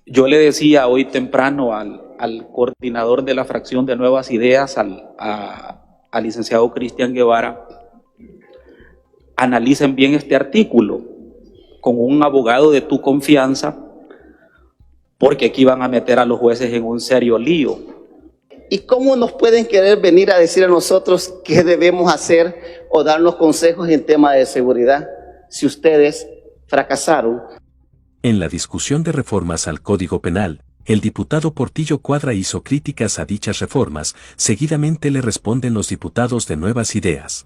Yo le decía hoy temprano al coordinador de la fracción de Nuevas Ideas, al licenciado Cristian Guevara, analicen bien este artículo con un abogado de tu confianza, porque aquí van a meter a los jueces en un serio lío. ¿Y cómo nos pueden querer venir a decir a nosotros qué debemos hacer o darnos consejos en tema de seguridad si ustedes fracasaron? En la discusión de reformas al Código Penal, el diputado Portillo Cuadra hizo críticas a dichas reformas, seguidamente le responden los diputados de Nuevas Ideas.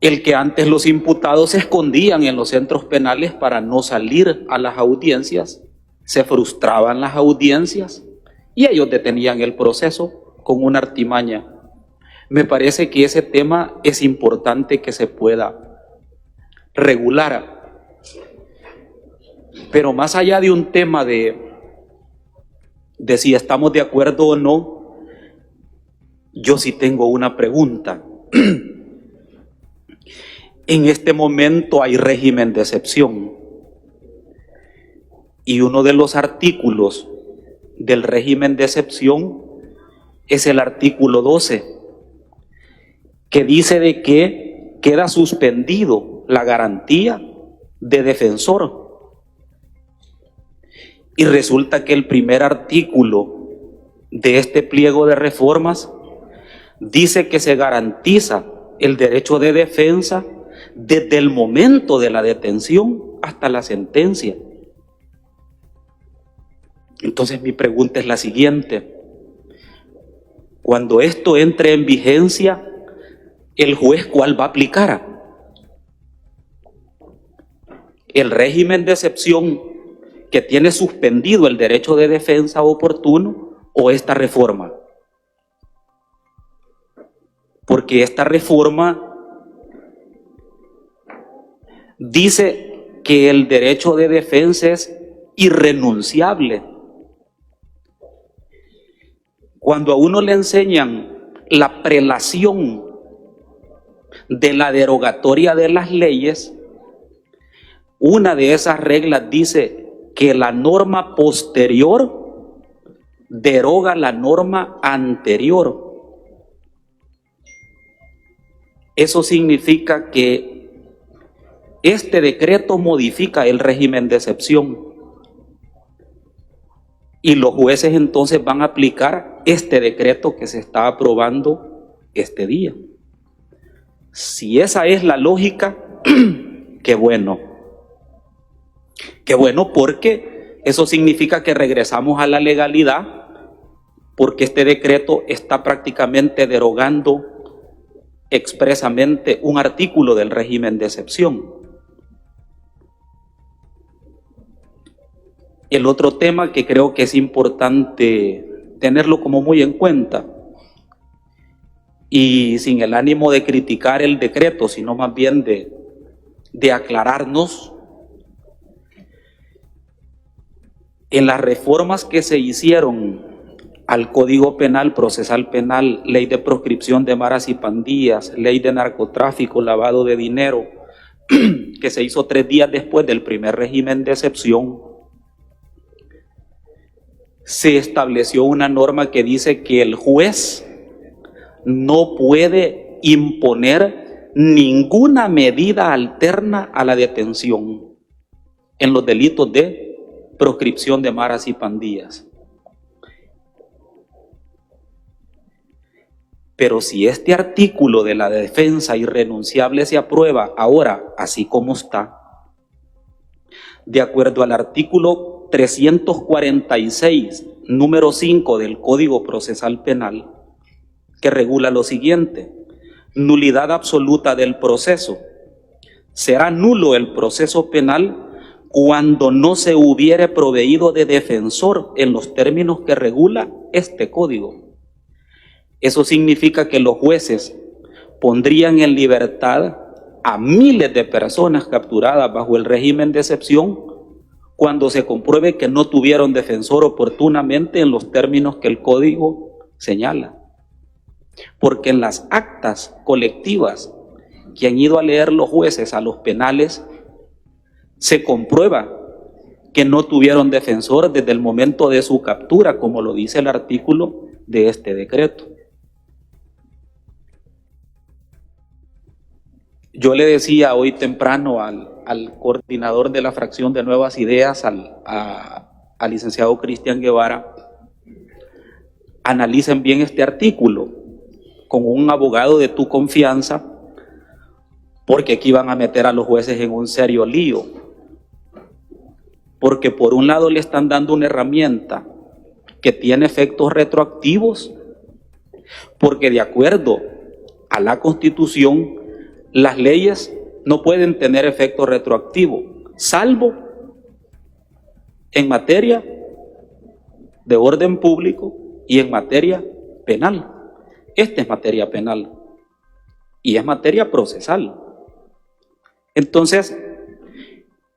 El que antes los imputados se escondían en los centros penales para no salir a las audiencias, se frustraban las audiencias y ellos detenían el proceso con una artimaña. Me parece que ese tema es importante que se pueda regular. Pero más allá de un tema de si estamos de acuerdo o no, yo sí tengo una pregunta. En este momento hay régimen de excepción y uno de los artículos del régimen de excepción es el artículo 12, que dice de que queda suspendido la garantía de defensor. Y resulta que el primer artículo de este pliego de reformas dice que se garantiza el derecho de defensa desde el momento de la detención hasta la sentencia. Entonces mi pregunta es la siguiente: cuando esto entre en vigencia, ¿el juez cuál va a aplicar? ¿El régimen de excepción que tiene suspendido el derecho de defensa oportuno o esta reforma? Porque esta reforma dice que el derecho de defensa es irrenunciable. Cuando a uno le enseñan la prelación de la derogatoria de las leyes, una de esas reglas dice que la norma posterior deroga la norma anterior. Eso significa que este decreto modifica el régimen de excepción y los jueces entonces van a aplicar este decreto que se está aprobando este día. Si esa es la lógica, qué bueno. Qué bueno, porque eso significa que regresamos a la legalidad, porque este decreto está prácticamente derogando expresamente un artículo del régimen de excepción. El otro tema que creo que es importante tenerlo como muy en cuenta, y sin el ánimo de criticar el decreto, sino más bien de aclararnos, en las reformas que se hicieron al Código Penal, Procesal Penal, Ley de Proscripción de Maras y Pandillas, Ley de Narcotráfico, Lavado de Dinero, que se hizo 3 días después del primer régimen de excepción, se estableció una norma que dice que el juez no puede imponer ninguna medida alterna a la detención en los delitos de proscripción de maras y pandillas. Pero si este artículo de la defensa irrenunciable se aprueba ahora, así como está, de acuerdo al artículo 346, número 5 del Código Procesal Penal, que regula lo siguiente: nulidad absoluta del proceso. Será nulo el proceso penal cuando no se hubiere proveído de defensor en los términos que regula este código. Eso significa que los jueces pondrían en libertad a miles de personas capturadas bajo el régimen de excepción cuando se compruebe que no tuvieron defensor oportunamente en los términos que el código señala. Porque en las actas colectivas que han ido a leer los jueces a los penales, se comprueba que no tuvieron defensor desde el momento de su captura, como lo dice el artículo de este decreto. Yo le decía hoy temprano al coordinador de la fracción de Nuevas Ideas, al licenciado Cristian Guevara, analicen bien este artículo con un abogado de tu confianza, porque aquí van a meter a los jueces en un serio lío. Porque por un lado le están dando una herramienta que tiene efectos retroactivos, porque de acuerdo a la Constitución, las leyes no pueden tener efecto retroactivo, salvo en materia de orden público y en materia penal. Esta es materia penal y es materia procesal. Entonces,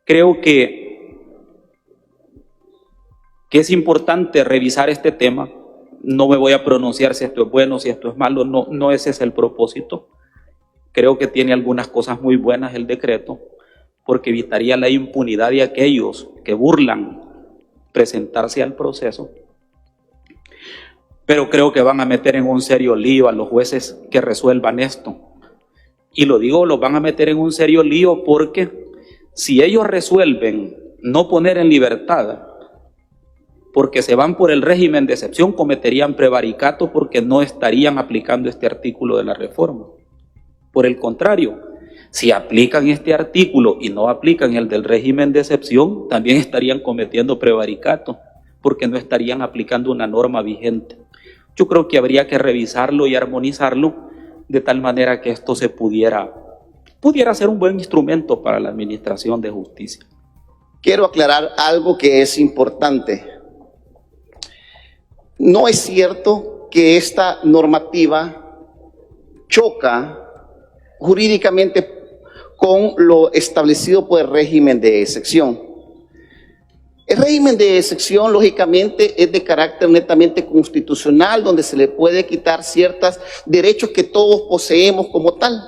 creo que es importante revisar este tema. No me voy a pronunciar si esto es bueno, si esto es malo, no ese es el propósito. Creo que tiene algunas cosas muy buenas el decreto, porque evitaría la impunidad de aquellos que burlan presentarse al proceso. Pero creo que van a meter en un serio lío a los jueces que resuelvan esto. Y lo digo, los van a meter en un serio lío porque si ellos resuelven no poner en libertad, porque se van por el régimen de excepción, cometerían prevaricato porque no estarían aplicando este artículo de la reforma. Por el contrario, si aplican este artículo y no aplican el del régimen de excepción, también estarían cometiendo prevaricato porque no estarían aplicando una norma vigente. Yo creo que habría que revisarlo y armonizarlo de tal manera que esto se pudiera ser un buen instrumento para la administración de justicia. Quiero aclarar algo que es importante. No es cierto que esta normativa choca jurídicamente con lo establecido por el régimen de excepción. El régimen de excepción, lógicamente, es de carácter netamente constitucional, donde se le puede quitar ciertos derechos que todos poseemos como tal.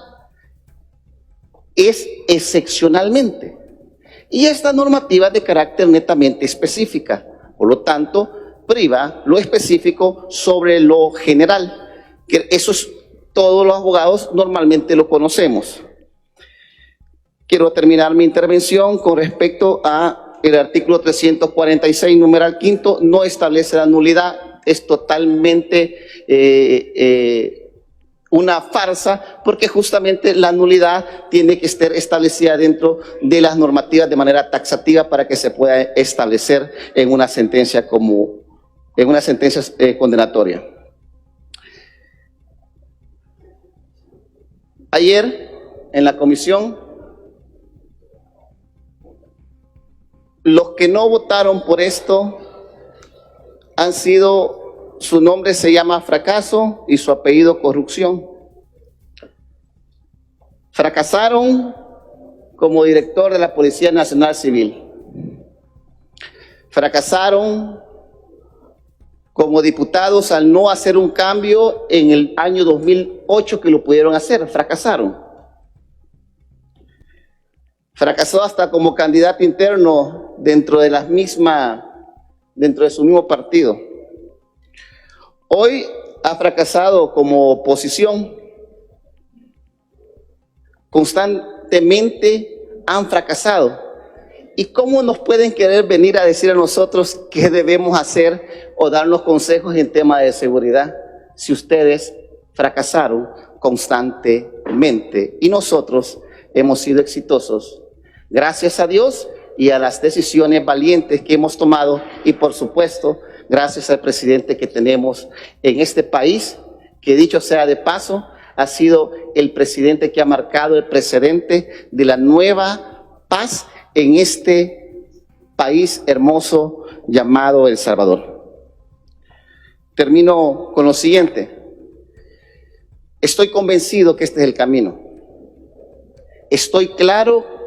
Es excepcionalmente. Y esta normativa es de carácter netamente específica. Por lo tanto, priva lo específico sobre lo general. Que eso es, todos los abogados normalmente lo conocemos. Quiero terminar mi intervención con respecto a el artículo 346, numeral quinto, no establece la nulidad, es totalmente una farsa, porque justamente la nulidad tiene que estar establecida dentro de las normativas de manera taxativa para que se pueda establecer en una sentencia condenatoria. Ayer, en la comisión, los que no votaron por esto han sido, su nombre se llama Fracaso y su apellido Corrupción. Fracasaron como director de la Policía Nacional Civil. Fracasaron como diputados al no hacer un cambio en el año 2008 que lo pudieron hacer. Fracasaron. Fracasó hasta como candidato interno dentro de su mismo partido. Hoy ha fracasado como oposición. Constantemente han fracasado. ¿Y cómo nos pueden querer venir a decir a nosotros qué debemos hacer o darnos consejos en tema de seguridad si ustedes fracasaron constantemente? Y nosotros hemos sido exitosos gracias a Dios y a las decisiones valientes que hemos tomado y, por supuesto, gracias al presidente que tenemos en este país, que dicho sea de paso, ha sido el presidente que ha marcado el precedente de la nueva paz en este país hermoso llamado El Salvador. Termino con lo siguiente. Estoy convencido que este es el camino. Estoy claro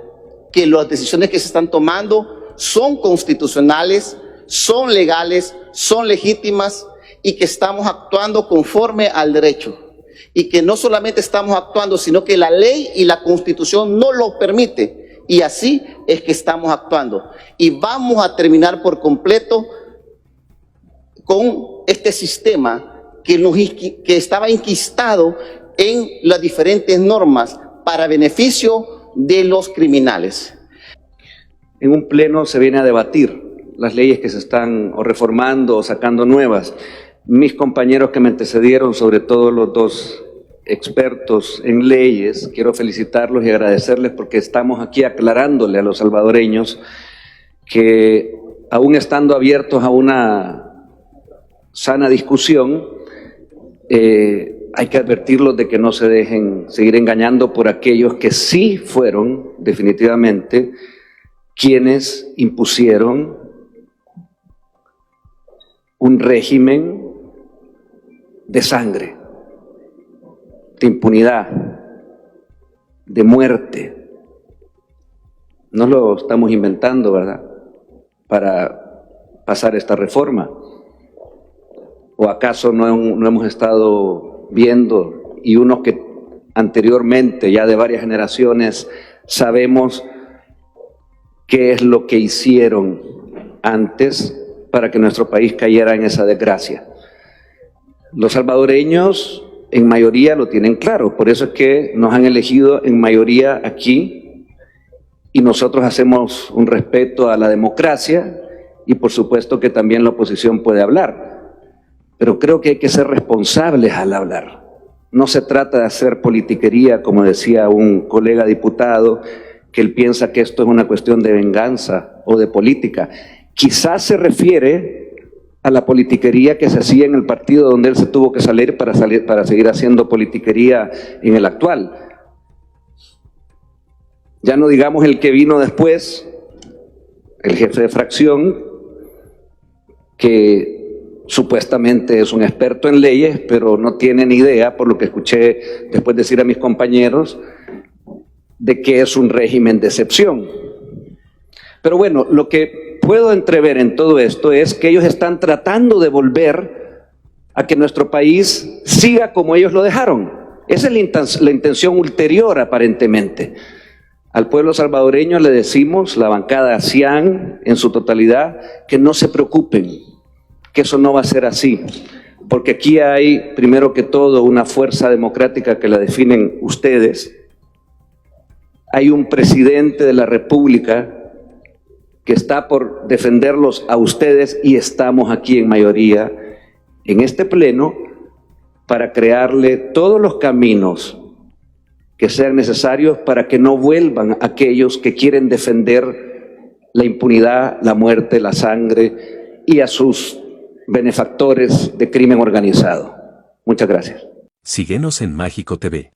que las decisiones que se están tomando son constitucionales, son legales, son legítimas y que estamos actuando conforme al derecho. Y que no solamente estamos actuando, sino que la ley y la Constitución no lo permite. Y así es que estamos actuando. Y vamos a terminar por completo con este sistema que estaba enquistado en las diferentes normas para beneficio de los criminales. En un pleno se viene a debatir las leyes que se están o reformando o sacando nuevas. Mis compañeros que me antecedieron, sobre todo los dos expertos en leyes, quiero felicitarlos y agradecerles porque estamos aquí aclarándole a los salvadoreños que, aún estando abiertos a una sana discusión, hay que advertirlos de que no se dejen seguir engañando por aquellos que sí fueron definitivamente quienes impusieron un régimen de sangre, de impunidad, de muerte. No lo estamos inventando, ¿verdad?, para pasar esta reforma. ¿O acaso no hemos estado viendo, y unos que anteriormente, ya de varias generaciones, sabemos qué es lo que hicieron antes para que nuestro país cayera en esa desgracia? Los salvadoreños en mayoría lo tienen claro, por eso es que nos han elegido en mayoría aquí, y nosotros hacemos un respeto a la democracia, y por supuesto que también la oposición puede hablar, pero creo que hay que ser responsables al hablar. No se trata de hacer politiquería, como decía un colega diputado, que él piensa que esto es una cuestión de venganza o de política. Quizás se refiere a la politiquería que se hacía en el partido donde él se tuvo que salir para seguir haciendo politiquería en el actual. Ya no digamos el que vino después, el jefe de fracción, que supuestamente es un experto en leyes, pero no tiene ni idea, por lo que escuché después decir a mis compañeros, de que es un régimen de excepción. Pero bueno, lo que puedo entrever en todo esto es que ellos están tratando de volver a que nuestro país siga como ellos lo dejaron. Esa es la intención ulterior, aparentemente. Al pueblo salvadoreño le decimos, la bancada CIAN en su totalidad, que no se preocupen, que eso no va a ser así, porque aquí hay, primero que todo, una fuerza democrática que la definen ustedes. Hay un presidente de la República que está por defenderlos a ustedes, y estamos aquí en mayoría en este pleno para crearle todos los caminos que sean necesarios para que no vuelvan aquellos que quieren defender la impunidad, la muerte, la sangre y a sus benefactores de crimen organizado. Muchas gracias. Síguenos en Mágico TV.